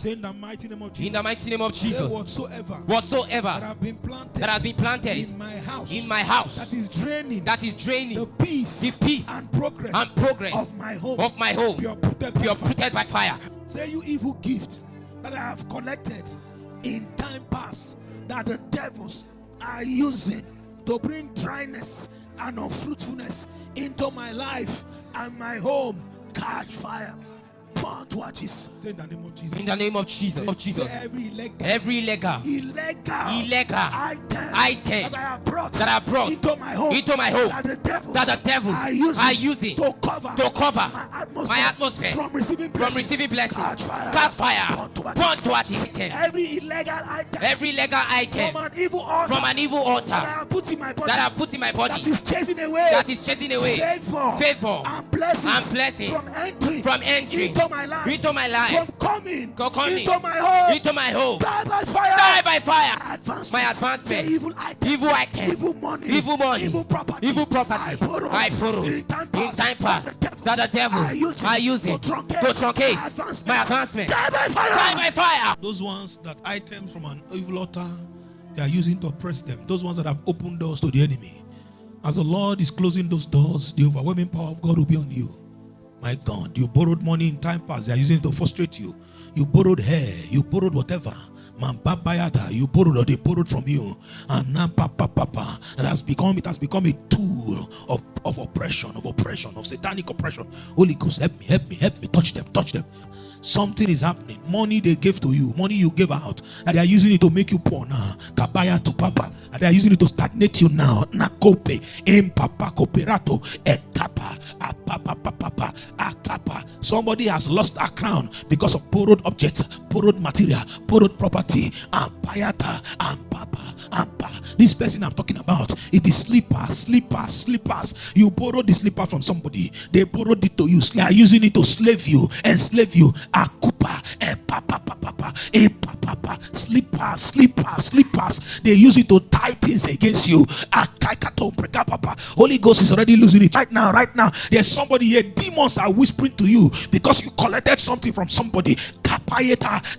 Say in the mighty name of Jesus. In the mighty name of Jesus. Whatsoever that has been planted in my house, that is draining the peace and progress of my home, be uprooted by fire. Say, you evil gift that I have collected in time past, that the devils are using to bring dryness and unfruitfulness into my life and my home, catch fire. In the name of Jesus. In the name of Jesus. Every illegal item that I brought into my home, that the devils are using to cover my atmosphere from receiving blessings. Catch fire. Burn towards it. Every illegal item from an evil altar that I put in my body, that is chasing away favor and blessings from entry into my life, from coming into my home. Die by fire. My advancement. Evil items, evil money, evil property. I borrow in time past that the devil are using to truncate my advancement. Die by fire. Those ones that items from an evil altar, they are using to oppress them. Those ones that have opened doors to the enemy. As the Lord is closing those doors, the overwhelming power of God will be on you. My God, you borrowed money in time past. They are using it to frustrate you. You borrowed hair. You borrowed whatever. You borrowed, or they borrowed from you. And now, it has become a tool of oppression, of satanic oppression. Holy Ghost, help me, touch them. Something is happening. Money they gave to you, money you gave out, and they are using it to make you poor now. Kabaya to papa, and they are using it to stagnate you now. Nakope, impapa cooperato, etapa, apapa, akapa. Somebody has lost a crown because of borrowed objects, borrowed material, borrowed property, and payata, and papa, ampa. This person I'm talking about, it is slippers. You borrowed the slipper from somebody, they borrowed it to you. They are using it to enslave you. Akupa, slippers. They use it to tie things against you. Holy Ghost is already losing it right now. There's somebody here. Demons are whispering to you because you collected something from somebody.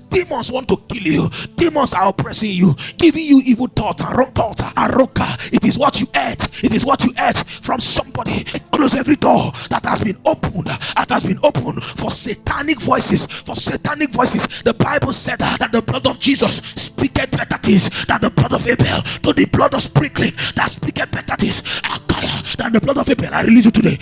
Demons want to kill you. Demons are oppressing you, giving you evil thoughts and wrong thoughts. Aroka, it is what you ate from somebody. Close every door that has been opened for satanic voices. The Bible said that the blood of Jesus speaketh better things than the blood of Abel. To the blood of sprinkling that speaketh better things than the blood of Abel. I release you today.